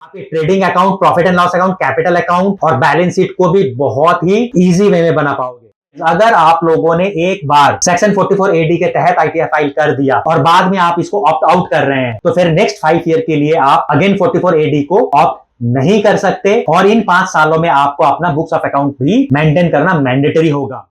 आपके trading account, profit and loss account, capital account और balance sheet को भी बहुत ही इजी वे में बना पाओगे। अगर आप लोगों ने एक बार सेक्शन 44 एडी के तहत आईटीआर फाइल कर दिया और बाद में आप इसको ऑप्ट आउट कर रहे हैं, तो फिर नेक्स्ट 5 ईयर के लिए आप अगेन 44 एडी को ऑप्ट नहीं कर सकते और इन 5 सालों में आपको अपना बुक्स ऑफ अकाउंट भी मेंटेन करना मैंडेटरी होगा।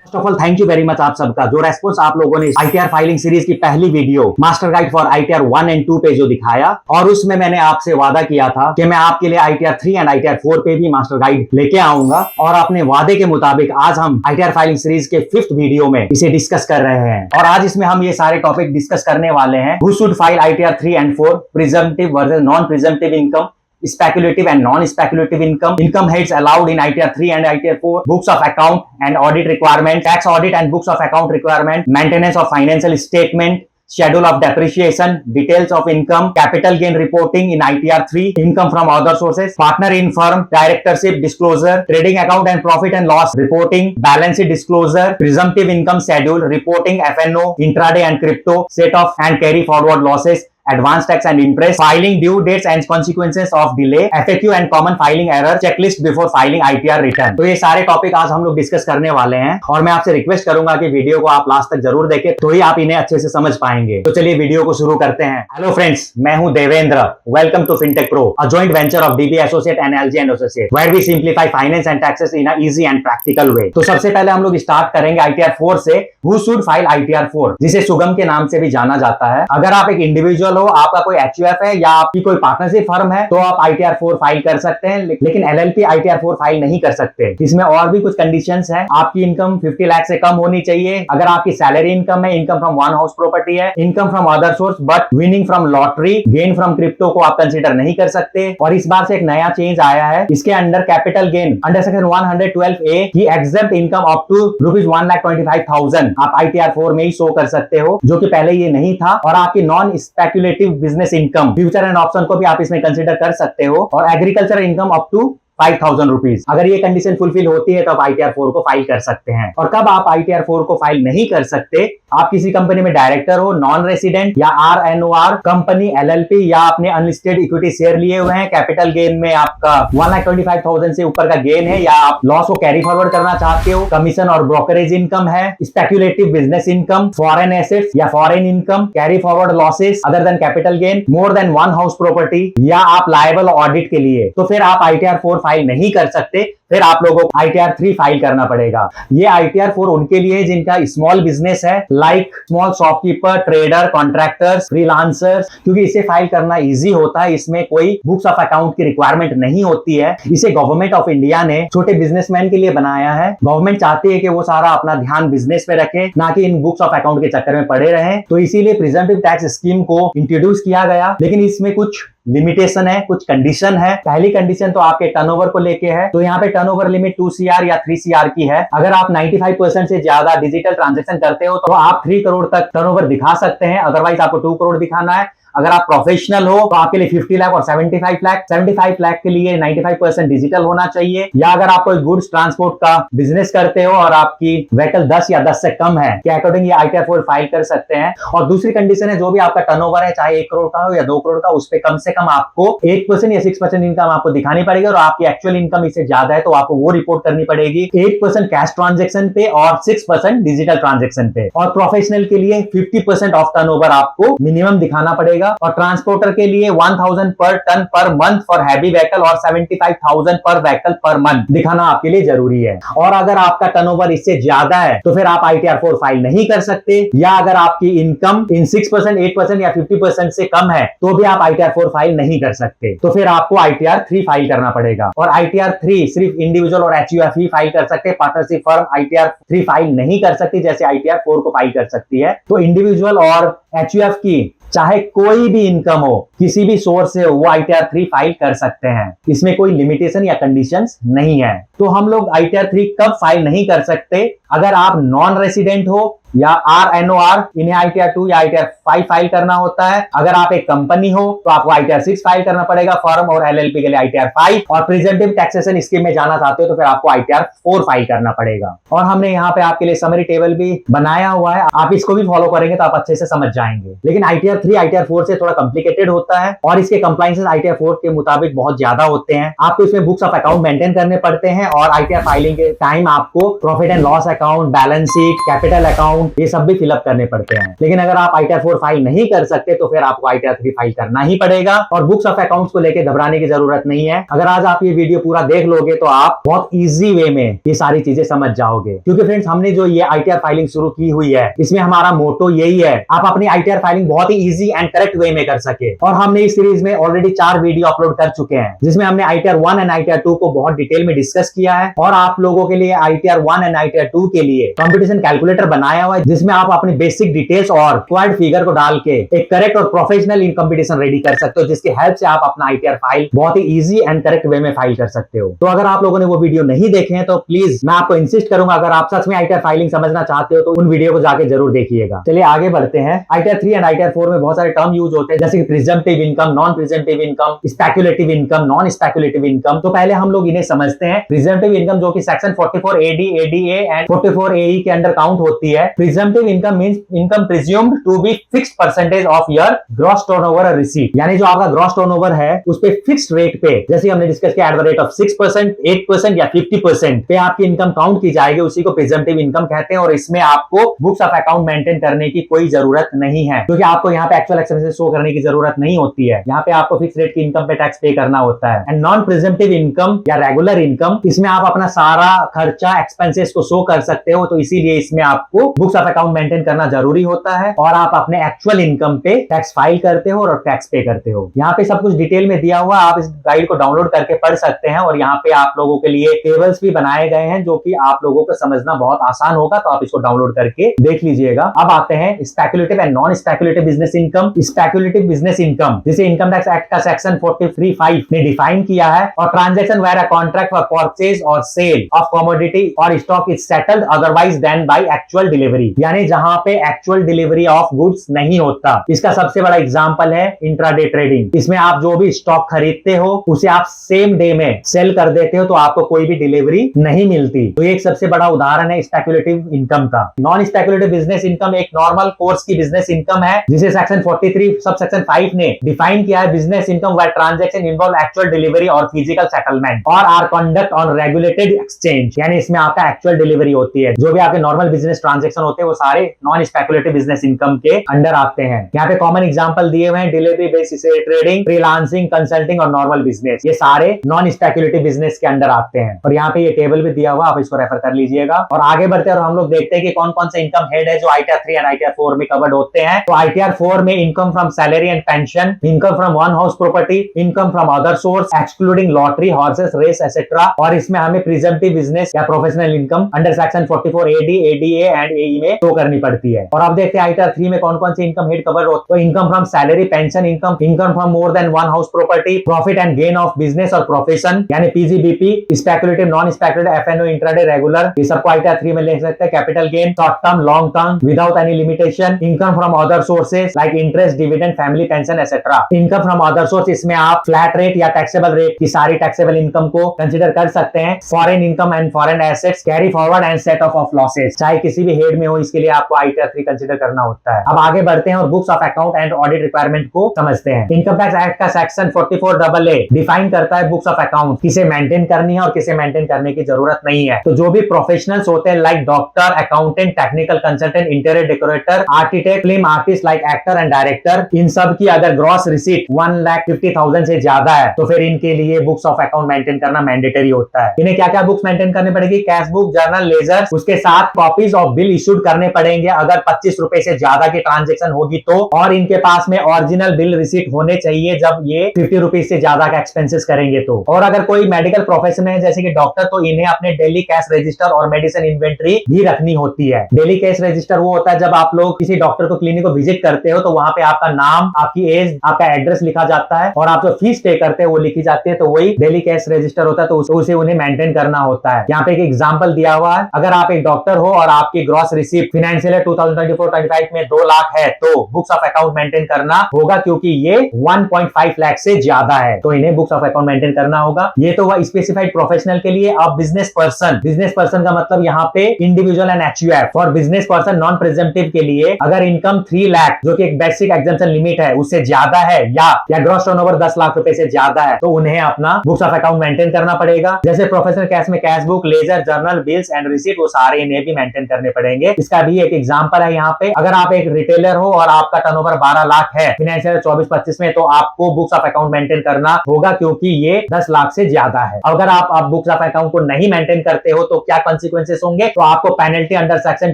First of all thank you very much आप सबका जो रेस्पॉन्स आप लोगों ने आईटीआर फाइलिंग सीरीज की पहली video master guide for ITR 1 and 2 पे जो दिखाया, और उसमें मैंने आपसे वादा किया था कि मैं आपके लिए आईटीआर 3 एंड आईटीआर 4 पे भी मास्टर गाइड लेके आऊंगा, और अपने वादे के मुताबिक आज हम आईटीआर फाइलिंग सीरीज के 5th वीडियो में इसे डिस्कस कर रहे हैं। और आज इसमें हम ये सारे टॉपिक डिस्कस करने वाले हैं। Who should file ITR 3 and 4, presumptive versus non presumptive income, speculative and non-speculative income heads allowed in ITR 3 and ITR 4, books of account and audit requirement, tax audit and books of account requirement, maintenance of financial statement, schedule of depreciation, details of income, capital gain reporting in ITR 3, income from other sources, partner in firm, directorship disclosure, trading account and profit and loss reporting, balance sheet disclosure, presumptive income schedule, reporting FNO, intraday and crypto, set off and carry forward losses, advance tax and interest, filing due dates and consequences of delay, FAQ and common filing error, checklist before filing ITR return। तो ये सारे topic आज हम लोग discuss करने वाले हैं और मैं आपसे रिक्वेस्ट करूंगा कि वीडियो को आप लास्ट तक जरूर देखें, तो ही आप इन्हें अच्छे से समझ पाएंगे। तो चलिए वीडियो को शुरू करते हैं। हेलो फ्रेंड्स, मैं हूं Devendra. Welcome to Fintech Pro, a joint venture of DB associate and LG and associate, where we simplify finance and taxes in a easy and practical way. तो सबसे पहले हम लोग स्टार्ट करेंगे आईटीआर 4 से। हु शुड फाइल आईटीआर 4, जिसे सुगम के नाम से भी जाना जाता है। अगर आप एक इंडिविजुअल हो, आपका कोई एचयूएफ है या आपकी कोई पार्टनरशिप फर्म है, तो आप आईटीआर 4 फाइल कर सकते हैं, लेकिन एलएलपी आईटीआर 4 फाइल नहीं कर सकते। इसमें और भी कुछ कंडीशंस हैं। आपकी इनकम 50 लाख से कम होनी चाहिए। अगर आपकी सैलरी इनकम है, income from one house property है, income from other source but winning from lottery, gain from crypto को आप कंसीडर नहीं कर सकते। और इस बार से एक नया चेंज आया है, इसके under capital gain under section 112A की एग्जेप्ट इनकम अप टू ₹1,25,000 आप आईटीआर 4 में ही शो कर सकते हो, जो कि पहले ये नहीं था। और आपकी non speculative business income, future and option को भी आप इसमें कंसीडर कर सकते हो, और agriculture income up to 5,000 rupees. अगर ये कंडीशन फुलफिल होती है तो आप आईटीआर 4 को फाइल कर सकते हैं। और कब आप आईटीआर 4 को फाइल नहीं कर सकते, आप किसी कंपनी में डायरेक्टर हो, नॉन रेसिडेंट या आरएनओआर कंपनी, एलएलपी, या आपने अनलिस्टेड इक्विटी शेयर लिए हुए हैं, कैपिटल गेन में आपका 1,25,000 से ऊपर का गेन है, या आप लॉस को कैरी फॉरवर्ड करना चाहते हो, कमीशन और ब्रोकरेज इनकम है, speculative business income, foreign assets या foreign income, carry forward losses other than capital gain, more than one house property, या आप लायबल ऑडिट के लिए, तो फिर आप आईटीआर 4 फाइल नहीं कर सकते। फिर आप लोगों को आईटीआर 3 फाइल करना पड़ेगा। ये आईटीआर 4 उनके लिए जिनका स्मॉल बिजनेस है, like small shopkeeper, trader, contractors, freelancers, क्योंकि इसे फाइल करना इजी होता है। इसमें कोई बुक्स ऑफ अकाउंट की रिक्वायरमेंट नहीं होती है। इसे गवर्नमेंट ऑफ इंडिया ने छोटे बिजनेसमैन के लिए बनाया है। गवर्नमेंट चाहती है कि वो सारा अपना ध्यान बिजनेस पे रखे, ना कि इन बुक्स ऑफ अकाउंट के चक्कर में पड़े रहे। तो इसीलिए प्रिजम्पटिव टैक्स स्कीम को इंट्रोड्यूस किया गया, लेकिन इसमें कुछ लिमिटेशन है, कुछ कंडीशन है। पहली कंडीशन तो आपके टर्नओवर को लेके है। तो यहाँ पे टर्नओवर लिमिट 2 CR या 3 CR की है। अगर आप 95% से ज्यादा डिजिटल ट्रांजैक्शन करते हो तो आप 3 करोड़ तक टर्नओवर दिखा सकते हैं, अदरवाइज आपको 2 करोड़ दिखाना है। अगर आप प्रोफेशनल हो तो आपके लिए 50 लाख और 75 लाख के लिए 95% डिजिटल होना चाहिए। या अगर आप कोई गुड्स ट्रांसपोर्ट का बिजनेस करते हो और आपकी व्हीकल 10 या 10 से कम है, के अकॉर्डिंग ये आईटीआर 4 फाइल कर सकते हैं। और दूसरी कंडीशन है, जो भी आपका टर्नओवर है, चाहे 1 करोड़ का हो या 2 करोड़ का, उस पे कम से कम आपको 8% या 6% इनकम आपको दिखानी पड़ेगी। और आपकी एक्चुअल इनकम इससे ज्यादा है तो आपको वो रिपोर्ट करनी पड़ेगी। 8% कैश ट्रांजेक्शन पे और 6% डिजिटल ट्रांजेक्शन पे। और प्रोफेशनल के लिए 50% ऑफ टर्नओवर आपको मिनिमम दिखाना पड़ेगा। और ट्रांसपोर्टर के लिए 1,000 पर ton per month for heavy vehicle और 75,000 पर व्हीकल पर मंथ दिखाना आपके लिए जरूरी है। और अगर आपका टर्नओवर इससे ज्यादा है तो फिर आप आईटीआर 4 फाइल नहीं कर सकते। या अगर आपकी इनकम इन 6%, 8% या 50% से कम है तो भी आप आईटीआर 4 फाइल नहीं कर सकते। तो फिर आपको आईटीआर 3 फाइल करना पड़ेगा। और आईटीआर 3 सिर्फ इंडिविजुअल और एचयूएफ ही फाइल कर सकते हैं। पार्टनरशिप फर्म आईटीआर 3 फाइल नहीं कर सकती, जैसे आईटीआर 4 को फाइल कर सकती है। तो इंडिविजुअल और एचयूएफ की चाहे कोई भी इनकम हो, किसी भी सोर्स से हो, वो आईटीआर 3 फाइल कर सकते हैं। इसमें कोई लिमिटेशन या कंडीशंस नहीं है। तो हम लोग आईटीआर 3 कब फाइल नहीं कर सकते? अगर आप नॉन रेसिडेंट हो, या RNOR, इन्हें ITR 2 या ITR 5 फाइल करना होता है। अगर आप एक कंपनी हो तो आपको ITR 6 फाइल करना पड़ेगा, फर्म और LLP के लिए ITR 5, और प्रिजेंटिव टैक्सेशन स्कीम में जाना चाहते हो तो फिर आपको ITR 4 फाइल करना पड़ेगा। और हमने यहाँ पे आपके लिए समरी टेबल भी बनाया हुआ है, आप इसको भी फॉलो करेंगे तो आप अच्छे से समझ जाएंगे। लेकिन ITR 3 ITR 4 से थोड़ा कॉम्प्लिकेटेड होता है और इसके कंप्लायंसेस ITR 4 के मुताबिक बहुत ज्यादा होते हैं। आपको इसमें बुक्स ऑफ अकाउंट मेंटेन करने पड़ते हैं और ITR फाइलिंग के टाइम आपको profit and loss account, balance sheet, capital account, ये सब भी फिलअप करने पड़ते हैं। लेकिन अगर आप ITR 4 फाइल नहीं कर सकते तो फिर आपको ITR 3 फाइल करना ही पड़ेगा। और बुक्स ऑफ अकाउंट्स को लेकर घबराने की जरूरत नहीं है। अगर आज आप ये वीडियो पूरा देख लोगे तो आप बहुत इजी वे में ये सारी चीजें समझ जाओगे। क्योंकि फ्रेंड्स, हमने जो ये ITR फाइलिंग शुरू की हुई है, इसमें हमारा मोटो यही है, आप अपनी ITR फाइलिंग बहुत ही इजी एंड करेक्ट वे में कर सके। और हमने इस सीरीज में ऑलरेडी 4 वीडियो अपलोड कर चुके हैं, जिसमें हमने ITR 1 एंड ITR 2 को बहुत डिटेल में डिस्कस किया है। और आप लोगों के लिए ITR 1 एंड ITR 2 के लिए कंपटीशन कैलकुलेटर बनाया हुआ है, जिसमें आप अपनी बेसिक डिटेल्स और रिक्वायर्ड फिगर को डाल के एक करेक्ट और प्रोफेशनल इन कंपटीशन रेडी कर सकते हो, जिसकी हेल्प से आप अपना ITR फाइल बहुत ही इजी एंड करेक्ट वे में फाइल कर सकते हो। तो अगर आप लोगों ने वो वीडियो नहीं देखे हैं तो प्लीज मैं आपको इंसिस्ट करूंगा, अगर आप सच में ITR फाइलिंग समझना चाहते हो तो उन वीडियो को जाके जरूर देखिएगा। चलिए आगे बढ़ते हैं। ITR 3 एंड ITR 4 में बहुत सारे टर्म यूज होते हैं, जैसे कि presumptive income, non presumptive income, speculative income, non speculative income. तो पहले हम लोग इन्हें समझते हैं। प्रिजम्पटिव इनकम जो कि section 44 AD, ADA and 44 AE के अंडर काउंट होती है। Presumptive income means income presumed to be fixed percentage of your gross turnover receipt, यानी जो आपका ग्रॉस टर्नओवर है उस पे फिक्स्ड रेट पे, जैसे हमने डिस्कस किया, एट द रेट ऑफ 6%, 8% या 50% पे आपकी इनकम काउंट की जाएगी, उसी को प्रिजम्पटिव इनकम कहते हैं। और इसमें आपको बुक्स ऑफ अकाउंट मेंटेन करने की कोई जरूरत नहीं है, क्योंकि आपको यहाँ पे एक्चुअल एक्सपेंसेस शो करने की जरूरत नहीं होती है। यहाँ पे आपको फिक्स रेट की इनकम पे टैक्स पे करना होता है। एंड नॉन प्रिजम्पटिव इनकम या रेगुलर इनकम, इसमें आप अपना सारा खर्चा एक्सपेंसेस को शो कर सकते हो, तो इसीलिए इसमें आपको बुक्स ऑफ अकाउंट मेंटेन करना जरूरी होता है और आप अपने एक्चुअल इनकम पे टैक्स फाइल करते हो और टैक्स पे करते हो। यहाँ पे सब कुछ डिटेल में दिया हुआ, आप इस गाइड को डाउनलोड करके पढ़ सकते हैं। और यहाँ पे आप लोगों के लिए टेबल्स भी बनाए गए हैं जो कि आप लोगों को समझना बहुत आसान होगा, तो आप इसको डाउनलोड करके देख लीजिएगा। अब आते हैं speculative and non speculative business income. Speculative business income जिसे इनकम टैक्स एक्ट का सेक्शन 43(5) ने डिफाइन किया है, और transaction where a contract for purchase और सेल ऑफ कमोडिटी और stock is settled otherwise than by actual delivery, यानी जहां पे एक्चुअल डिलीवरी ऑफ गुड्स नहीं होता। इसका सबसे बड़ा एग्जांपल है इंट्राडे ट्रेडिंग। इसमें आप जो भी स्टॉक खरीदते हो उसे आप सेम डे में सेल कर देते हो, तो आपको कोई भी डिलीवरी नहीं मिलती। तो ये एक सबसे बड़ा उदाहरण है स्पेकुलेटिव इनकम का। नॉन स्पेकुलेटिव बिजनेस इनकम एक नॉर्मल कोर्स की बिजनेस इनकम है, जिसे सेक्शन 43 सब सेक्शन 5 ने डिफाइन किया है। Business income where transaction involve actual delivery और फिजिकल सेटलमेंट और are conduct on regulated exchange, यानी इसमें आपका एक्चुअल डिलीवरी होती है। जो भी आपके नॉर्मल बिजनेस ट्रांजैक्शन होते हैं वो सारे नॉन स्पेकुलेटिव बिजनेस इनकम के अंडर आते हैं। यहाँ पे कॉमन एग्जांपल दिए हुए हैं, delivery basis trading, freelancing, consulting और नॉर्मल बिजनेस, ये सारे नॉन स्पेकुलेटिव बिजनेस के अंडर आते हैं। और यहाँ पे ये टेबल भी दिया हुआ, आप इसको रेफर कर लीजिएगा। और आगे बढ़ते हैं और हम लोग देखते हैं कि कौन कौन से इनकम हेड है जो ITR 3 एंड ITR 4 में कवर्ड होते हैं। तो ITR 4 में income from salary and pension, income from one house property, income from other source excluding lottery, horses, race etcetera. और इसमें हमें प्रिजम्पटिव बिजनेस या professional income under section 44 AD, ADA and AE में show करनी पड़ती है। और अब देखते हैं ITR 3 में कौन कौन सी इनकम हेड कवर होती है। तो income from salary, pension income, income from more than one house property, profit and gain of business और प्रोफेशन यानी PGBP, speculative, non speculative, FNO, intraday, regular, ये सबको ITR 3 में ले सकते हैं। Capital gain, short term, long term, without any limitation, income from other sources like interest, dividend, family pension etcetera. Income from other source, इसमें आप flat rate या taxable rate की सारी टैक्सेबल इनकम को कंसीडर कर सकते हैं। Foreign income and foreign assets, carry forward and set of losses, चाहे किसी भी हेड में हो, इसके लिए आपको ITR 3 कंसीडर करना होता है। अब आगे बढ़ते हैं और books of account and audit requirement को समझते हैं। इनकम टैक्स एक्ट का सेक्शन 44AA डिफाइन करता है बुक्स ऑफ अकाउंट, किसे मेंटेन करनी है और किसे मेंटेन करने की जरूरत नहीं है। तो जो भी प्रोफेशनल्स होते हैं like doctor, accountant, technical consultant, interior decorator, architect, film artist like actor and director, इन सब की अगर ग्रॉस रिसीट 1,50,000 से ज्यादा है तो फिर इनके लिए बुक्स ऑफ अकाउंट मेंटेन करना मैंडेटरी होता है। इन्हें क्या क्या बुक्स मेंटेन करनी पड़ेगी? कैश बुक, जर्नल, लेजर, उसके साथ कॉपीज ऑफ बिल इशूड करने पड़ेंगे अगर 25 रुपए से ज्यादा की ट्रांजेक्शन होगी तो, और इनके पास में ओरिजिनल बिल रिसीट होने चाहिए जब ये 50 रुपीज से ज्यादा का एक्सपेंसेस करेंगे तो। और अगर कोई मेडिकल प्रोफेशन है जैसे कि डॉक्टर, तो इन्हें अपने डेली कैश रजिस्टर और मेडिसिन इन्वेंट्री भी रखनी होती है। डेली कैश रजिस्टर वो होता है जब आप लोग किसी डॉक्टर को क्लिनिक को विजिट करते हो तो वहां पे आपका नाम, आपकी एज, आपका एड्रेस लिखा जाता है और आप जो फीस पे करते हैं वो लिखी जाती है, तो वही डेली कैश रजिस्टर होता है, तो उसे उन्हें मेंटेन करना होता है। यहाँ पे एक एग्जांपल दिया हुआ है, अगर आप एक डॉक्टर हो और आपकी ग्रॉस रिसीव फाइनेंशियल ईयर 2024-25 में 2 लाख है तो बुक्स ऑफ अकाउंट मेंटेन करना होगा, क्योंकि ये 1.5 लाख से ज्यादा है तो इन्हें बुक्स ऑफ अकाउंट मेंटेन करना होगा। ये तो हुआ स्पेसिफाइड प्रोफेशनल के लिए। अब बिजनेस पर्सन का मतलब यहाँ पे individual and HUF. For business person non प्रेजेंटिव के लिए अगर इनकम 3 लाख जो कि एक बेसिक एग्जम्पशन लिमिट है उससे ज्यादा है या ग्रॉस टर्नओवर 10 लाख रुपए से ज्यादा है तो उन्हें अपना बुक्स ऑफ अकाउंट मेंटेन करना पड़ेगा। जैसे प्रोफेशनल कैश में cash book, ledger, journal, bills and receipt, वो सारे इन्हें भी मेंटेन करने पड़ेंगे। इसका भी एक एग्जांपल है यहाँ पे। अगर आप एक रिटेलर हो और आपका टर्नओवर 12 लाख है फाइनेंशियल 24-25 में तो आपको बुक्स ऑफ अकाउंट मेंटेन करना होगा, क्योंकि ये 10 लाख से ज्यादा है। अगर आप बुक्स ऑफ अकाउंट को नहीं मेंटेन करते हो तो क्या कॉन्सिक्वेंसेस होंगे? तो आपको पेनल्टी अंडर सेक्शन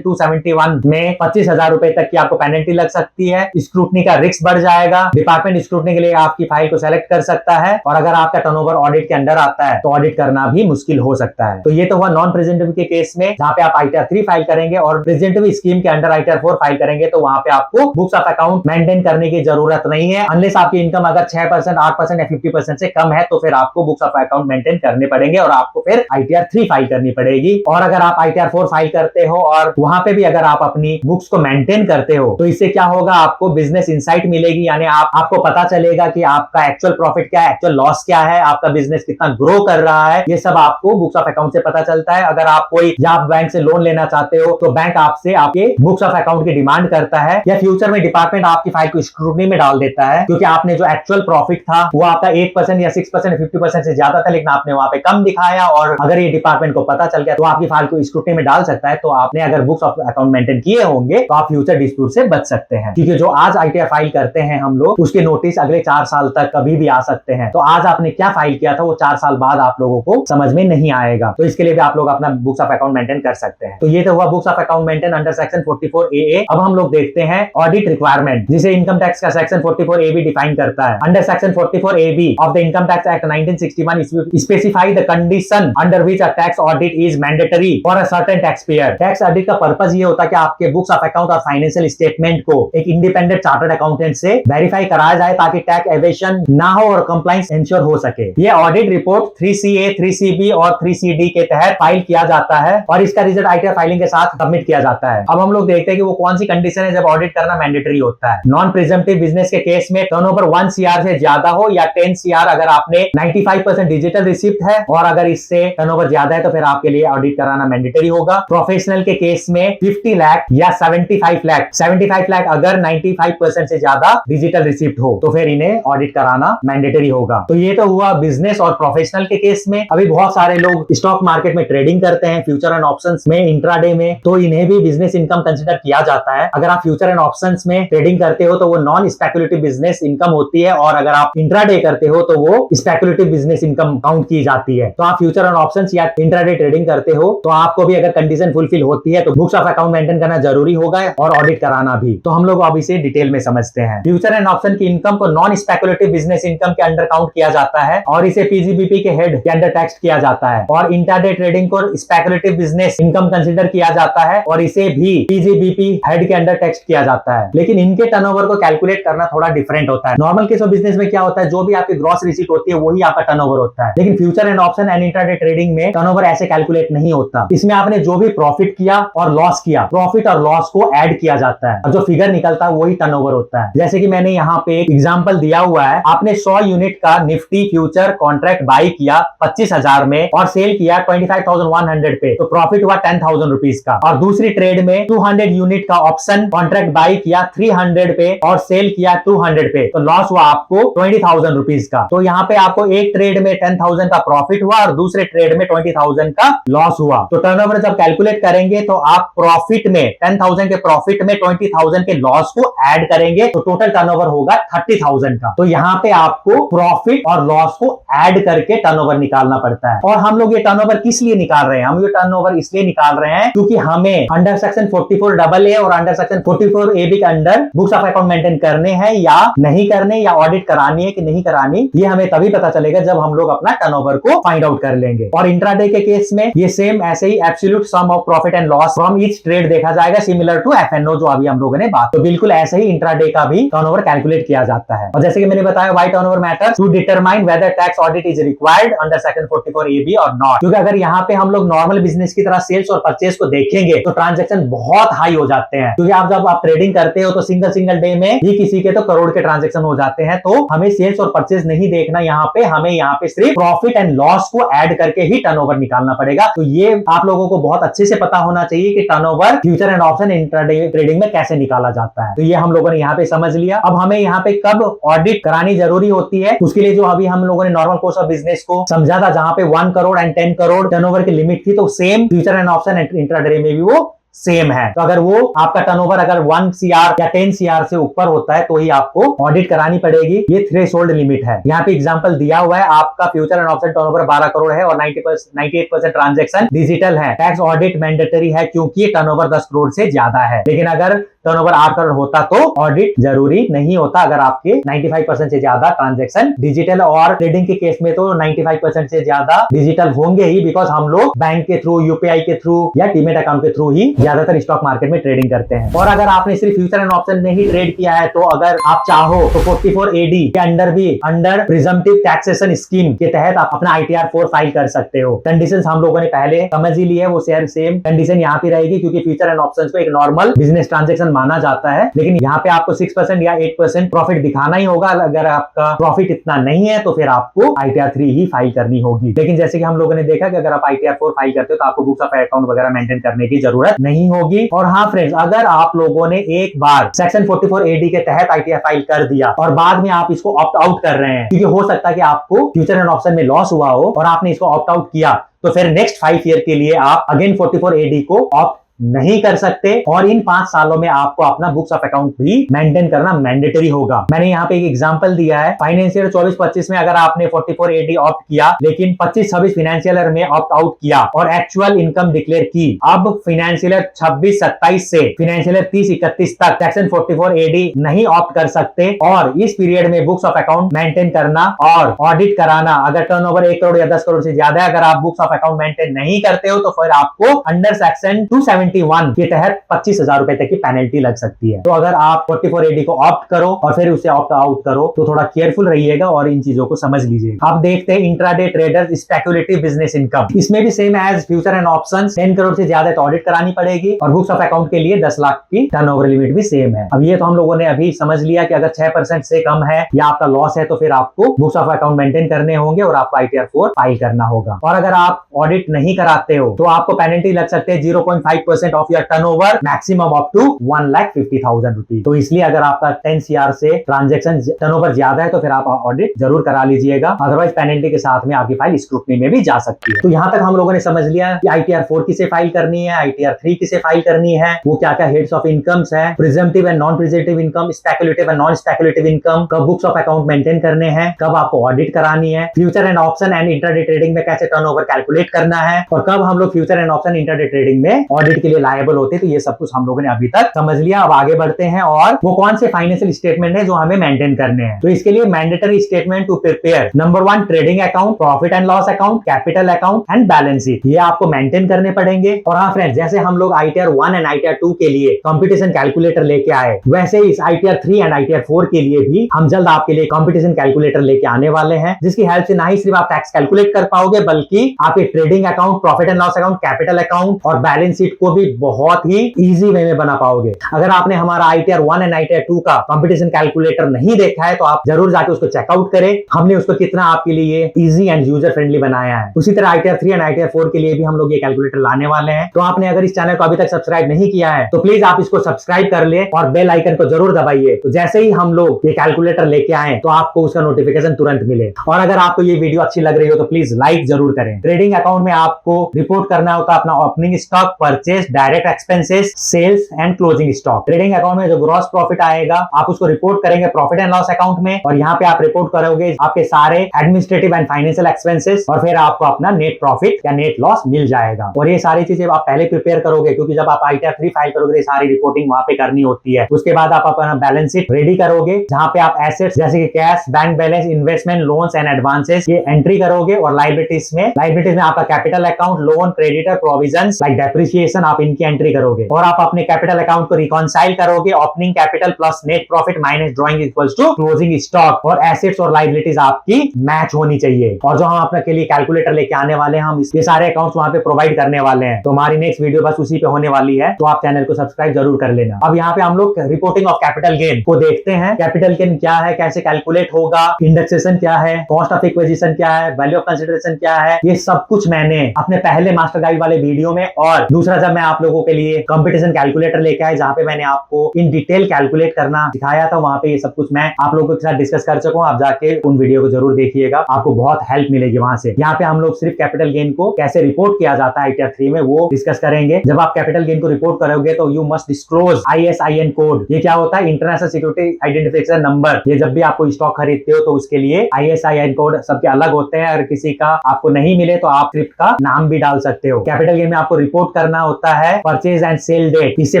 271 में 25,000 रुपए तक की आपको पेनल्टी लग सकती है। स्क्रूटनी का रिस्क बढ़ जाएगा। डिपार्टमेंट स्क्रूटनी के लिए आपकी फाइल को सेलेक्ट कर सकता है और अगर आपका टर्नओवर ऑडिट के अंडर आता है तो ऑडिट करना भी मुश्किल हो सकता है। तो ये तो हुआ नॉन प्रेजेंटेटिव के केस में, जहां पे आप ITR 3 फाइल करेंगे और प्रेजेंटेटिव स्कीम के अंडर ITR 4 फाइल करेंगे तो वहां पे आपको बुक्स ऑफ अकाउंट मेंटेन करने की जरूरत नहीं है। अनलेस आपकी इनकम अगर 6%, 8% या 50% से कम है तो फिर आपको बुक्स ऑफ अकाउंट मेंटेन करने पड़ेंगे और आपको फिर ITR 3 फाइल करनी पड़ेगी। और अगर आप ITR 4 फाइल करते हो और वहां पे भी अगर आप अपनी बुक्स को मेंटेन करते हो तो इससे क्या होगा, आपको बिजनेस इंसाइट मिलेगी, यानी आपको पता चलेगा कि आपका एक्चुअल प्रॉफिट क्या है, एक्चुअल लॉस क्या है, आपका बिजनेस कितना ग्रो कर रहा है। ये सब आपको बुक्स ऑफ अकाउंट से पता चलता है। अगर आप कोई आप बैंक से लोन लेना चाहते हो तो बैंक आपसे आपके बुक्स ऑफ अकाउंट की डिमांड करता है, या फ्यूचर में डिपार्टमेंट आपकी फाइल को स्क्रूटनी में डाल देता है, क्योंकि आपने जो एक्चुअल प्रॉफिट था वो आपका 8% या 6% 50% से ज्यादा था, लेकिन आपने वहां पे कम दिखाया और अगर ये डिपार्टमेंट को पता चल गया तो आपकी फाइल को स्क्रूटनी में डाल सकता है। तो आपने अगर बुक्स ऑफ अकाउंट मेंटेन किए होंगे तो आप फ्यूचर डिस्प्यूट से बच सकते हैं, क्योंकि जो आज ITR फाइल करते हैं हम लोग उसके नोटिस अगले 4 साल तक कभी भी आ सकते हैं। तो आज आपने क्या फाइल किया था वो 4 साल बाद आप लोगों को समझ में नहीं आएगा, तो इसके लिए भी आप लोग अपना बुक्स ऑफ अकाउंट मेंटेन कर सकते हैं। तो ये तो हुआ books of account maintain under section 44AA। अब हम लोग देखते हैं ऑडिट रिक्वायरमेंट, जिसे इनकम टैक्स का सेक्शन 44AB डिफाइन करता है। Under section 44AB of the income tax act 1961 specify the condition under which a tax audit is mandatory for a certain tax payer. Tax audit का purpose ये होता है कि आपके books of account और financial statement को एक independent chartered accountant से वेरीफाई कराया जाए ताकि टैक्स एवेशन ना हो और कंप्लायंस इंश्योर हो सके। ये ऑडिट रिपोर्ट 3CA, 3CB और 3CD के तहत फाइल किया जाता है और इसका रिजल्ट ITR फाइलिंग के साथ सबमिट किया जाता है। अब हम लोग देखते हैं कि वो कौन सी कंडीशन है जब ऑडिट करना मैंडेटरी होता है। नॉन प्रिजम्पटिव बिजनेस के केस में टर्नओवर 1 CR से ज्यादा हो या 10 CR, अगर आपने 95% डिजिटल रिसिप्ट है और अगर इससे टर्नओवर ज्यादा है तो फिर आपके लिए ऑडिट कराना मैंडेटरी होगा। प्रोफेशनल के केस में 50 लाख या 75 लाख अगर 95% से ज्यादा डिजिटल रिसिप्ट हो तो फिर इन्हें ऑडिट कराना मैंडेटरी होगा। तो ये तो हुआ बिजनेस और प्रोफेशनल के केस में। अभी बहुत सारे लोग स्टॉक मार्केट में ट्रेडिंग करते हैं, फ्यूचर एंड ऑप्शंस में, इंट्राडे में, तो इन्हें भी बिजनेस इनकम कंसीडर किया जाता है। अगर आप फ्यूचर एंड ऑप्शंस में ट्रेडिंग करते हो तो वो नॉन स्पेकुलेटिव बिजनेस इनकम होती है और अगर आप इंट्राडे करते हो तो वो स्पेकुलेटिव बिजनेस इनकम काउंट की जाती है। तो आप फ्यूचर एंड ऑप्शंस या इंट्राडे ट्रेडिंग करते हो तो आपको भी अगर कंडीशन फुलफिल होती है तो बुक्स ऑफ अकाउंट मेंटेन करना जरूरी होगा और ऑडिट कराना भी। तो हम लोग अब इसे डिटेल में समझते हैं। फ्यूचर एंड ऑप्शन की इनकम को नॉन स्पेकुलेटिव बिजनेस इनकम के अंडर काउंट किया जाता है और इसे PGBP के हेड के अंडर टैक्स किया जाता है, और इंट्राडे ट्रेडिंग को स्पेकुलेटिव बिजनेस इनकम कंसीडर किया जाता है और इसे भी PGBP हेड के अंडर टैक्स किया जाता है। लेकिन इनके टर्नओवर को कैलकुलेट करना थोड़ा डिफरेंट होता है। नॉर्मल केस ऑफ बिजनेस में क्या होता है, जो भी आपकी ग्रॉस रिसीट होती है वही आपका टर्नओवर होता है, लेकिन future and option and intraday trading में टर्नओवर ऐसे कैलकुलेट नहीं होता। इसमें आपने जो भी प्रॉफिट किया और लॉस किया, प्रॉफिट और लॉस को ऐड किया जाता है और जो फिगर निकलता है वही टर्नओवर होता है। जैसे कि मैंने यहाँ पे एक एग्जांपल दिया हुआ है, आपने 100 यूनिट का निफ्टी फ्यूचर कॉन्ट्रैक्ट बाई किया 25,000 में और सेल किया 25,100 पे, तो प्रॉफिट हुआ 10,000 रुपीज का। और दूसरी ट्रेड में 200 यूनिट का ऑप्शन कॉन्ट्रैक्ट बाई किया 300 पे और सेल किया 200 पे, तो लॉस हुआ आपको 20,000 रुपीज का। तो यहाँ पे आपको एक ट्रेड में 10,000 का प्रॉफिट हुआ और दूसरे ट्रेड में 20,000 का लॉस हुआ। तो टर्नओवर जब कैलकुलेट करेंगे तो आप प्रॉफिट में 10,000 के प्रॉफिट में 20,000 के लॉस को ऐड करेंगे तो टोटल टर्नओवर होगा 30,000 का। तो यहाँ पे आपको प्रॉफिट और लॉस को ऐड करके टर्नओवर निकालना पड़ता है। और हम लोग ये टर्नओवर किस लिए निकाल रहे हैं? हम ये टर्नओवर इसलिए निकाल रहे हैं क्योंकि हमें अंडर सेक्शन 44AA और अंडर सेक्शन 44AB के under books of account maintain करने हैं या नहीं करने, या ऑडिट करानी है कि नहीं करानी, ये हमें तभी पता चलेगा जब हम लोग अपना टर्नओवर को फाइंड आउट कर लेंगे। और इंट्राडे के केस में ये सेम ऐसे ही absolute sum of profit and loss from each trade देखा जाएगा, सिमिलर टू FNO जो अभी हम लोगों ने बात। तो बिल्कुल ऐसे ही इंट्राडे का भी टर्नओवर कैलकुलेट किया जाता है। और जैसे कि मैंने बताया, why turnover matters to determine whether tax audit is required under section 44AB और नॉट। क्योंकि अगर यहाँ पे हम लोग नॉर्मल बिजनेस की तरह सेल्स और परचेज को देखेंगे तो ट्रांजेक्शन बहुत हाई हो जाते हैं, क्योंकि आप जब आप ट्रेडिंग करते हो तो सिंगल डे में ही किसी के तो करोड़ के ट्रांजेक्शन हो जाते हैं। तो हमें सेल्स और परचेज नहीं देखना, यहाँ पे हमें यहाँ पे सिर्फ प्रॉफिट एंड लॉस को ऐड करके ही टर्नओवर निकालना पड़ेगा। तो ये आप लोगों को बहुत अच्छे से पता होना चाहिए कि turnover future and option intraday trading में कैसे निकाला जाता है। तो ये हम लोगों ने यहाँ पे समझ लिया। अब हमें यहाँ पे कब ऑडिट करानी जरूरी होती है, उसके लिए जो अभी हम लोगों ने नॉर्मल कोर्स ऑफ बिजनेस को समझा था, जहां पे 1 करोड़ एंड 10 करोड़ टर्नओवर की लिमिट थी, तो same future and option intraday में भी वो सेम है। तो अगर वो आपका टर्नओवर अगर 1 CR या 10 CR से ऊपर होता है तो ही आपको ऑडिट करानी पड़ेगी। ये थ्रेशोल्ड लिमिट है। यहाँ पे एग्जांपल दिया हुआ है, आपका future and option turnover 12 crore है और 98% ट्रांजैक्शन डिजिटल है। टैक्स ऑडिट मैंडेटरी है क्योंकि ये टर्नओवर 10 करोड़ से ज्यादा है। लेकिन अगर टर्नओवर 8 करोड़ होता तो ऑडिट जरूरी नहीं होता, अगर आपके 95% से ज्यादा ट्रांजैक्शन डिजिटल, और ट्रेडिंग के केस में तो 95% से ज्यादा डिजिटल होंगे ही, बिकॉज हम लोग बैंक के थ्रू, यूपीआई के थ्रू या डीमैट अकाउंट के थ्रू ही ज्यादातर स्टॉक मार्केट में ट्रेडिंग करते हैं। और अगर आपने सिर्फ फ्यूचर एंड ऑप्शन में ही ट्रेड किया है, तो अगर आप चाहो तो 44AD के अंडर भी, अंडर प्रिजम्पटिव टैक्सेशन स्कीम के तहत आप अपना ITR 4 फाइल कर सकते हो। कंडीशंस हम लोगों ने पहले समझ ही ली है, वो सेम कंडीशन यहाँ पे रहेगी, क्योंकि फ्यूचर एंड ऑप्शंस को एक नॉर्मल बिजनेस ट्रांजेक्शन माना जाता है। लेकिन यहाँ पे आपको 6% या 8% प्रॉफिट दिखाना ही होगा। अगर आपका प्रॉफिट इतना नहीं है तो फिर आपको ITR 3 ही फाइल करनी होगी। लेकिन जैसे कि हम लोगों ने देखा कि अगर आप ITR 4 फाइल करते हो तो आपको बुक्स ऑफ अकाउंट वगैरह मेंटेन करने की जरूरत नहीं होगी। और हाँ फ्रेंड्स, अगर आप लोगों ने एक बार सेक्शन 44AD के तहत ITR फाइल कर दिया और बाद में आप इसको ऑप्ट आउट कर रहे हैं, क्योंकि हो सकता है कि आपको फ्यूचर एंड ऑप्शन में लॉस हुआ हो और आपने इसको ऑप्ट आउट किया, तो फिर नेक्स्ट 5 ईयर के लिए आप अगेन 44AD को ऑप्ट नहीं कर सकते। और इन 5 सालों में आपको अपना बुक्स ऑफ अकाउंट भी मेंटेन करना मैंडेटरी होगा। मैंने यहाँ पे एक एग्जांपल दिया है, फाइनेंशियल 24-25 में अगर आपने 44AD ऑप्ट किया, लेकिन 25-26 फाइनेंशियल ईयर में ऑप्ट आउट किया और एक्चुअल इनकम डिक्लेयर की, अब फाइनेंशियल ईयर 26-27 से फाइनेंशियल ईयर 30-31 तक सेक्शन 44AD नहीं ऑप्ट कर सकते। और इस पीरियड में बुक्स ऑफ अकाउंट मेंटेन करना और ऑडिट कराना, अगर टर्नओवर 1 करोड़ या 10 करोड़ से ज्यादा है, अगर आप बुक्स ऑफ अकाउंट मेंटेन नहीं करते हो, तो फिर आपको अंडर सेक्शन 271 के तहत 25,000 रुपए तक की पेनल्टी लग सकती है। तो अगर आप 44AD को ऑप्ट करो और फिर उसे ऑप्ट आउट करो, तो थोड़ा केयरफुल रहिएगा और इन चीजों को समझ लीजिएगा। अब देखते हैं intraday trader speculative business income. इसमें भी same as future and options, 10 crore से ज्यादा तो ऑडिट करानी पड़ेगी और बुक्स ऑफ अकाउंट के लिए 10 लाख की टर्नओवर लिमिट भी सेम है। अब ये तो हम लोगों ने अभी समझ लिया कि अगर 6% से कम है या आपका लॉस है, तो फिर आपको बुक्स ऑफ अकाउंट मेंटेन करने होंगे और आपको ITR 4 फाइल करना होगा। और अगर आप ऑडिट नहीं कराते हो तो आपको पेनल्टी लग सकते हैं 0.5% of turnover, maximum up to 1,50,000 rupees. तो इसलिए अगर आपका 10 CR से ट्रांजैक्शन टर्नओवर ज्यादा है तो फिर आप ऑडिट जरूर करा लीजिएगा, अदरवाइज पेनल्टी के साथ में आपकी फाइल स्क्रूटनी में भी जा सकती है। तो यहाँ तक हम लोगों ने समझ लिया कि ITR 4 किसे फाइल करनी है, ITR 3 किसे फाइल करनी है, वो क्या क्या हेड्स ऑफ इनकम्स है, presumptive and non presumptive income, speculative and non speculative income, कब बुक्स ऑफ अकाउंट मेंटेन करने हैं, कब आपको ऑडिट करानी है, future and option and intraday trading में कैसे टर्नओवर कैलकुलेट करना है, और कब हम लोग future and option intraday trading में ऑडिट के लिए लायबल होते हैं। तो ये सब कुछ हम लोगों ने अभी तक समझ लिया। अब आगे बढ़ते हैं, और वो कौन से फाइनेंशियल स्टेटमेंट है जो हमें मेंटेन करने हैं। तो इसके लिए mandatory statement to prepare, number 1 trading account, profit and loss account, capital account and balance sheet, ये आपको मेंटेन करने पड़ेंगे। और हाँ फ्रेंड्स, जैसे हम लोग ITR 1 एंड ITR 2 के लिए कंपटीशन कैलकुलेटर लेके आए, वैसे इस ITR 3 एंड ITR 4 के लिए भी हम जल्द आपके लिए कंपटीशन कैलकुलेटर लेके आने वाले हैं, जिसकी हेल्प से ना ही सिर्फ आप टैक्स कैलकुलेट कर पाओगे, बल्कि आपके trading account, profit and loss account, capital account और बैलेंस शीट को भी बहुत ही इजी वे में बना पाओगे। अगर आपने हमारा ITR 1 एंड ITR 2 का कंपटीशन कैलकुलेटर नहीं देखा है तो आप जरूर जाके उसको चेकआउट करें। हमने उसको कितना आपके लिए इजी एंड यूजर फ्रेंडली बनाया है। उसी तरह ITR 3 एंड ITR 4 के लिए भी हम लोग ये कैलकुलेटर लाने वाले हैं। तो आपने अगर इस चैनल को अभी तक सब्सक्राइब नहीं किया है तो प्लीज आप इसको सब्सक्राइब कर ले और बेल आइकन को जरूर दबाइए। तो जैसे ही हम लोग ये कैलकुलेटर लेके आए तो आपको उसका नोटिफिकेशन तुरंत मिले। और अगर आपको ये वीडियो अच्छी लग रही हो तो प्लीज लाइक जरूर करें। ट्रेडिंग अकाउंट में आपको रिपोर्ट करना होता है अपना opening stock, purchase, direct expenses, sales and closing stock. Trading account में जो ग्रॉस प्रॉफिट आएगा आप उसको रिपोर्ट करेंगे प्रॉफिट एंड लॉस अकाउंट में, और यहाँ पे आप रिपोर्ट करोगे आपके सारे एडमिनिस्ट्रेटिव एंड फाइनेंशियल एक्सपेंसेस, और फिर आपको अपना नेट प्रॉफिट या नेट लॉस मिल जाएगा। और ये सारी चीजें आप पहले प्रिपेयर करोगे, क्योंकि जब आप ITR 3 फाइल करोगे सारी रिपोर्टिंग वहां पे करनी होती है। उसके बाद आप अपना बैलेंस शीट रेडी करोगे, जहां पे आप एसेट्स जैसे कि cash, bank balance, investment, loans and advances ये एंट्री करोगे। और लायबिलिटीज में आपका capital account, loan, creditor, provisions like depreciation आप आप इनकी एंट्री करोगे और आप अपने कैपिटल अकाउंट को रिकॉन्साइल करोगे। Opening capital plus net profit minus drawing equals to closing stock, और एसेट्स और लायबिलिटीज आपकी मैच होनी चाहिए। और जो हम अपने लिए कैलकुलेटर लेके आने वाले हैं, हम ये सारे अकाउंट्स वहां पे प्रोवाइड करने वाले हैं। तो हमारी नेक्स्ट वीडियो बस उसी पे होने वाली है, तो आप चैनल को सब्सक्राइब जरूर कर लेना। अब यहाँ पे हम लोग रिपोर्टिंग ऑफ कैपिटल गेन को देखते हैं। कैपिटल गेन क्या है, कैसे कैलकुलेट होगा, इंडेक्सेशन क्या है, कॉस्ट ऑफ एक्विजिशन क्या है, वैल्यू ऑफ कंसिडरेशन क्या है, ये सब कुछ मैंने अपने पहले मास्टर गाइड वाले वीडियो में, और दूसरा जब मैं आप लोगों के लिए कंपटीशन कैलकुलेटर लेके आया जहाँ पे मैंने आपको इन डिटेल कैलकुलेट करना सिखाया था, वहां पे ये सब कुछ मैं आप लोगों के साथ डिस्कस कर सकूं। आप जाके उन वीडियो को जरूर देखिएगा, आपको बहुत हेल्प मिलेगी वहां से। यहाँ पे हम लोग सिर्फ कैपिटल गेन को कैसे रिपोर्ट किया जाता है ITR 3 में वो डिस्कस करेंगे। जब आप कैपिटल गेन को रिपोर्ट करोगे तो you must disclose ISIN code. ये क्या होता है? International security identification number. ये जब भी आपको स्टॉक खरीदते हो तो उसके लिए ISIN कोड सबके अलग होते हैं। अगर किसी का आपको नहीं मिले तो आप स्क्रिप्ट का नाम भी डाल सकते हो। कैपिटल गेन में आपको रिपोर्ट करना होता है परचेज एंड सेल डेट। इससे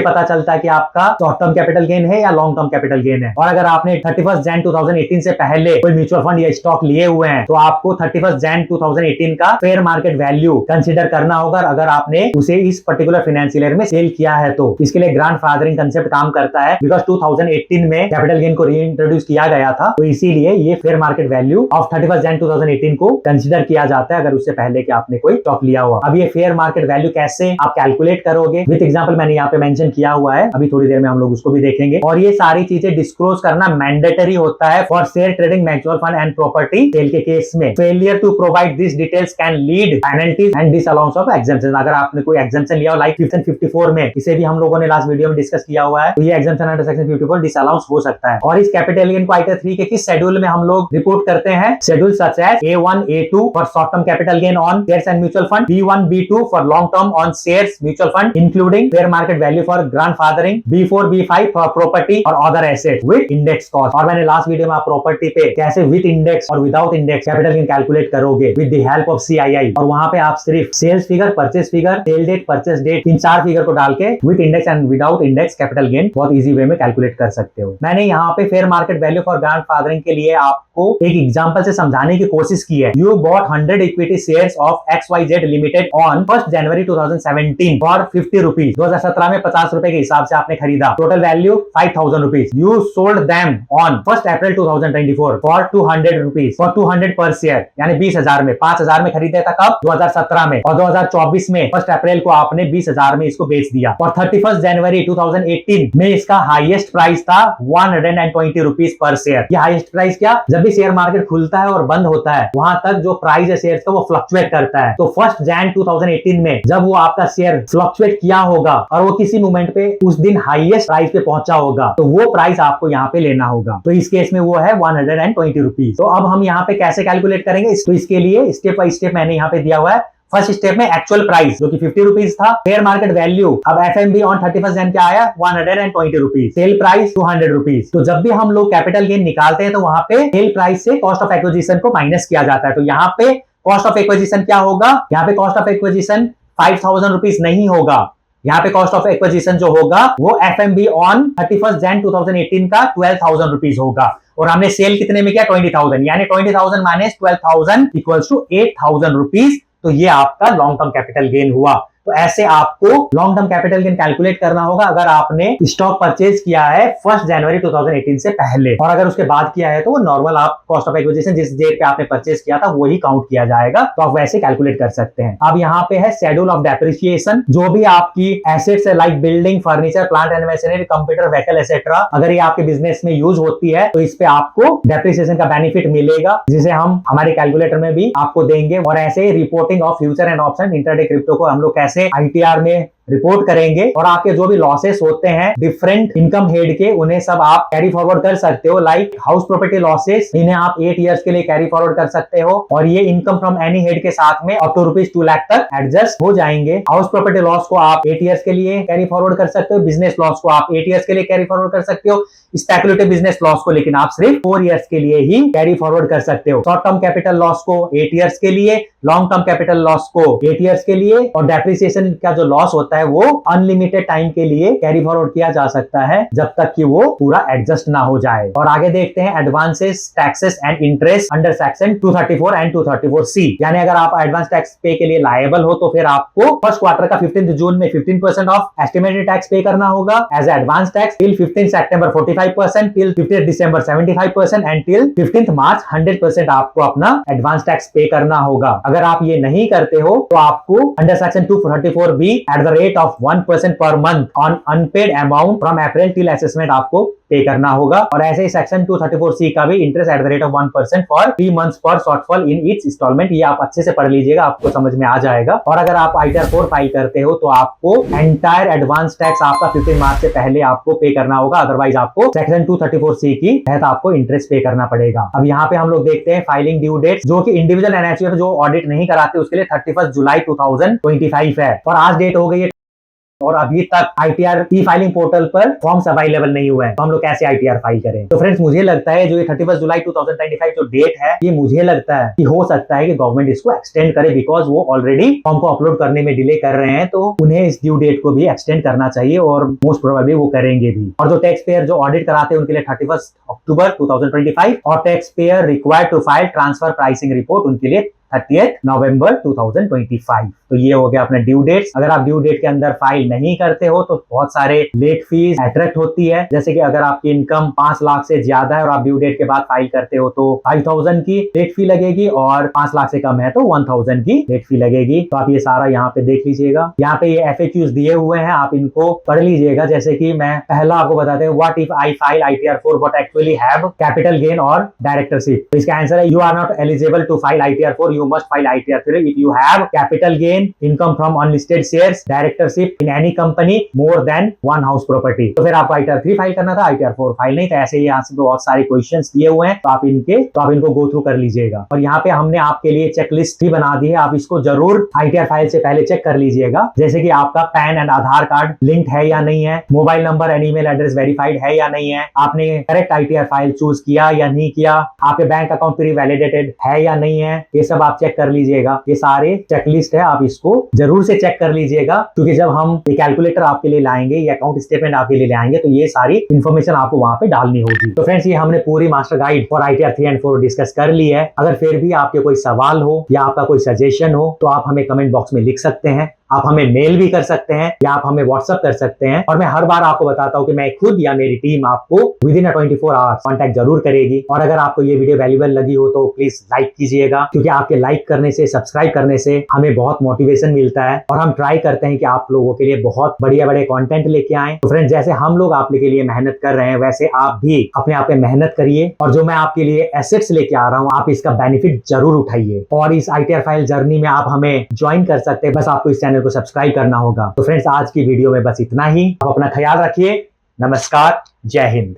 पता चलता है कि आपका शॉर्ट टर्म कैपिटल गेन है या लॉन्ग टर्म कैपिटल गेन है। और अगर आपने 31 जन 2018 से पहले कोई म्यूचुअल फंड या स्टॉक लिए हुए हैं तो आपको 31 जन 2018 का फेयर मार्केट वैल्यू कंसीडर करना होगा, अगर आपने उसे इस पर्टिकुलर फाइनेंशियल ईयर में सेल किया है तो। इसके लिए ग्रैंड फादरिंग कंसेप्ट काम करता है, बिकॉज 2018 में कैपिटल गेन को रीइंट्रोड्यूस किया गया था, तो इसीलिए ये फेयर मार्केट वैल्यू ऑफ 31 जन 2018 को कंसीडर किया जाता है अगर उससे पहले कि आपने कोई स्टॉक लिया हुआ। अब ये फेयर मार्केट वैल्यू कैसे आप कैलकुलेट करोगे विद एग्जांपल मैंने यहाँ पे मेंशन किया हुआ है, अभी थोड़ी देर में हम लोग उसको भी देखेंगे। और ये सारी चीजें डिस्क्लोज करना मैंडेटरी होता है for share trading, mutual fund and property sale के केस में। Failure to provide this details can lead penalties and disallowance of exemption. अगर आपने कोई एग्जम्पशन लिया हो लाइक सेक्शन 54 में, इसे भी हम लोगों ने लास्ट वीडियो में डिस्कस किया हुआ है, तो ये एग्जम्पशन अंडर सेक्शन 54 डिसअलाउंस हो सकता है। और इस कैपिटल गेन को ITR 3 के किस शेड्यूल में हम लोग रिपोर्ट करते हैं? Schedule such as A1 A2 for short term capital gain on shares and mutual fund, B1 B2 for long term on shares mutual fund including fair market value for grandfathering, B4 B5 for property और other asset with index cost. और मैंने last video में आप property पे कैसे with index और without index capital gain calculate करोगे with the help of CII, और वहां पे आप सिर्फ sales figure, purchase figure, sale date, purchase date, in 4 figure को डाल के with index and without index capital gain बहुत इजी वे में कैलकुलेट कर सकते हो। मैंने यहाँ पे fair market value for grandfathering के लिए आपको एक एग्जांपल से समझाने की कोशिश की है। You bought 100 equity shares of XYZ limited on 1 January 2017 for 50 rupees. 2017 में 50 रुपए के हिसाब से आपने खरीदा, total value 5000 rupees. You sold them on 1 April 2024 for 200 rupees for 200 पर शेयर, यानी 20,000 में। 5,000 में खरीदा था कब? 2017 में। और 2024 में 1 अप्रैल को आपने 20,000 में इसको बेच दिया। और 31 जनवरी 2018 में इसका हाईएस्ट प्राइस था 120 रुपीज पर शेयर। ये हाईएस्ट प्राइस क्या? जब भी शेयर मार्केट खुलता है और बंद होता है वहां तक जो प्राइस है शेयर का वो फ्लक्चुएट करता है। तो 1 जनवरी 2018 में जब वो आपका शेयर फ्लक्चुएट किया होगा और वो किसी मोमेंट पे उस दिन हाईएस्ट प्राइस पे पहुंचा होगा तो वो प्राइस आपको यहाँ पे लेना होगा। तो इस केस में वो है 120 रुपीज। तो अब हम यहाँ पे कैसे कैलकुलेट करेंगे? तो इसके लिए स्टेप बाय स्टेप मैंने यहाँ पे दिया हुआ है। फर्स्ट स्टेप में एक्चुअल प्राइस जो कि 50 रुपीज था, फेयर मार्केट वैल्यू अब FMB ऑन 31 जन क्या आया? 120 रुपीज, सेल प्राइस 200 रुपीज। तो जब भी हम लोग कैपिटल गेन निकालते हैं तो वहां पे सेल प्राइस से कॉस्ट ऑफ एक्विजिशन को माइनस किया जाता है। तो यहाँ पे कॉस्ट ऑफ एक्विजिशन क्या होगा? यहाँ पे कॉस्ट ऑफ एक्विजिशन 5000 रुपीज नहीं होगा, यहाँ पे कॉस्ट ऑफ एक्विजिशन जो होगा वो FMB ऑन 31 जन 2018 का 12,000 रुपीज होगा। और हमने सेल कितने में किया? 20,000, यानी 20,000 माइनस 12,000 इक्वल्स टू 8,000 रुपीज। तो ये आपका लॉन्ग टर्म कैपिटल गेन हुआ। तो ऐसे आपको long term capital gain calculate करना होगा अगर आपने स्टॉक परचेज किया है 1 जनवरी 2018 से पहले, और अगर उसके बाद किया है तो वो नॉर्मल आप कॉस्ट ऑफ एक्विजिशन जिस डेट पे आपने परचेज किया था वही काउंट किया जाएगा। तो आप वैसे कैलकुलेट कर सकते हैं। अब यहाँ पे है शेड्यूल ऑफ डेप्रिसिएशन। जो भी आपकी एसेट्स है like building, furniture, plant and machinery, computer, vehicle etcetera, अगर ये आपके बिजनेस में यूज होती है तो इस पे आपको डेप्रिसिएशन का बेनिफिट मिलेगा, जिसे हम हमारे कैलकुलेटर में भी आपको देंगे। और ऐसे reporting of future and option intraday crypto को हम लोग कैसे ITR में रिपोर्ट करेंगे। और आपके जो भी लॉसेस होते हैं डिफरेंट इनकम हेड के, उन्हें सब आप कैरी फॉरवर्ड कर सकते हो। लाइक हाउस प्रॉपर्टी लॉसेस, इन्हें आप 8 इयर्स के लिए कैरी फॉरवर्ड कर सकते हो, और ये इनकम फ्रॉम एनी हेड के साथ में अप टू ₹2 लाख तक एडजस्ट हो जाएंगे। हाउस प्रॉपर्टी लॉस को आप 8 इयर्स के लिए कैरी फॉरवर्ड कर सकते हो। बिजनेस लॉस को आप 8 इयर्स के लिए कैरी फॉरवर्ड कर सकते हो। स्पेकुलेटिव बिजनेस लॉस को लेकिन आप सिर्फ 4 इयर्स के लिए ही कैरी फॉरवर्ड कर सकते हो। शॉर्ट टर्म कैपिटल लॉस को 8 इयर्स के लिए, लॉन्ग टर्म कैपिटल लॉस को 8 इयर्स के लिए, और डेप्रिसिएशन का जो लॉस होता होता है वो अनलिमिटेड टाइम के लिए कैरी फॉरवर्ड किया जा सकता है जब तक कि वो पूरा एडजस्ट ना हो जाए। और आगे देखते हैं advances taxes and interest under section 234 and 234C। यानी अगर आप एडवांस टैक्स पे के लिए लायबल हो तो फिर आपको फर्स्ट क्वार्टर का 15 जून में 15% ऑफ एस्टिमेटेड टैक्स पे करना होगा एज एडवांस टैक्स, टिल 15 सितंबर 45%, टिल 15 दिसंबर 75% एंड टिल 15 मार्च 100% आपको अपना एडवांस टैक्स पे करना होगा। अगर आप ये नहीं करते हो तो आपको under section 234B at the rate of 1% per month on unpaid amount from April till assessment आपको पे करना होगा। और ऐसे ही सेक्शन 234C का भी interest at the rate of 1% for 3 months for shortfall in each instalment. ये आप अच्छे से पढ़ लीजिएगा, आपको समझ में आ जाएगा। और अगर आप ITR 4 फाइल करते हो तो आपको एंटायर एडवांस टैक्स आपका 15 मार्च से पहले आपको पे करना होगा, अदरवाइज आपको सेक्शन 234C की तहत आपको इंटरेस्ट पे करना पड़ेगा। अब यहाँ पे हम लोग देखते हैं फाइलिंग ड्यू डेट, जो कि इंडिविजुअल एनएचयूएफ जो ऑडिट नहीं कराते उसके लिए 31 जुलाई 2025 है। और आज डेट हो गई है और अभी तक ITR ई फाइलिंग पोर्टल पर फॉर्म्स अवेलेबल नहीं हुए हैं, तो हम लोग कैसे ITR फाइल करें। तो फ्रेंड्स मुझे लगता है जो ये 31 जुलाई 2025 जो डेट है, ये मुझे लगता है कि हो सकता है कि गवर्नमेंट इसको एक्सटेंड करे, बिकॉज वो ऑलरेडी फॉर्म को अपलोड करने में डिले कर रहे हैं, तो उन्हें इस ड्यू डेट को भी एक्सटेंड करना चाहिए और मोस्ट प्रोबेबली वो करेंगे भी। और जो टैक्स पेयर जो ऑडिट कराते हैं उनके लिए 31 अक्टूबर 2025 और taxpayer required to file transfer pricing report उनके लिए 30 नवंबर 2025। तो ये हो गया अपने ड्यू डेट्स। अगर आप ड्यू डेट के अंदर फाइल नहीं करते हो तो बहुत सारे लेट फीस अट्रैक्ट होती है, जैसे कि अगर आपकी इनकम 5 लाख से ज्यादा है और आप ड्यू डेट के बाद फाइल करते हो तो 5000 की लेट फी लगेगी, और 5 लाख से कम है तो 1000 की लेट फी लगेगी। तो आप ये सारा यहाँ पे देख लीजिएगा। यहाँ पे ये FAQs दिए हुए हैं, आप इनको पढ़ लीजिएगा। जैसे कि मैं पहला आपको बताते हैं, what if I file ITR 4 but actually have capital gain और डायरेक्टरशिप। तो इसका आंसर है, you are not eligible to file ITR 4, you must file ITR 3 if you have capital gain, income from unlisted shares, directorship in any company more than one house property। तो फिर आपको ITR 3 file करना था, ITR 4 file नहीं था। ऐसे ही यहाँ से बहुत सारे क्वेश्चंस दिए हुए हैं, तो आप इनको गो थ्रू कर लीजिएगा। और यहाँ पे हमने आपके लिए चेकलिस्ट भी बना दी है, आप इसको जरूर ITR फाइल से पहले चेक कर लीजिएगा। जैसे कि आपका pan and Aadhaar card linked है या नहीं है, mobile number and email address verified है या नहीं है, आपने करेक्ट ITR फाइल चूज किया या नहीं किया, आपके बैंक अकाउंट प्री वैलिडेटेड है या नहीं है, ये सब आप चेक कर लीजिएगा। ये सारे चेकलिस्ट है, आप इसको जरूर से चेक कर लीजिएगा, क्योंकि जब हम ये कैलकुलेटर आपके लिए लाएंगे, ये अकाउंट स्टेटमेंट आपके लिए लाएंगे, तो ये सारी इन्फॉर्मेशन आपको वहां पे डालनी होगी। तो फ्रेंड्स, ये हमने पूरी master guide for ITR 3 and 4 discuss कर ली है। अगर फिर भी आपके कोई सवाल हो या आपका कोई सजेशन हो तो आप हमें कमेंट बॉक्स में लिख सकते हैं, आप हमें मेल भी कर सकते हैं या आप हमें व्हाट्सएप कर सकते हैं। और मैं हर बार आपको बताता हूं कि मैं खुद या मेरी टीम आपको विद इन 24 आवर्स कॉन्टैक्ट जरूर करेगी। और अगर आपको ये वीडियो वैल्यूएबल लगी हो तो प्लीज लाइक कीजिएगा, क्योंकि आपके लाइक करने से, सब्सक्राइब करने से हमें बहुत मोटिवेशन मिलता है और हम ट्राई करते हैं कि आप लोगों के लिए बहुत बढ़िया बड़े कंटेंट लेके आए। तो फ्रेंड्स, जैसे हम लोग आप के लिए मेहनत कर रहे हैं, वैसे आप भी अपने आप पे मेहनत करिए, और जो मैं आपके लिए एसेट्स लेके आ रहा हूँ, आप इसका बेनिफिट जरूर उठाइए। और इस ITR फाइल जर्नी में आप हमें ज्वाइन कर सकते हैं, बस आपको इस चैनल को सब्सक्राइब करना होगा। तो फ्रेंड्स, आज की वीडियो में बस इतना ही। आप अपना ख्याल रखिए। नमस्कार, जय हिंद।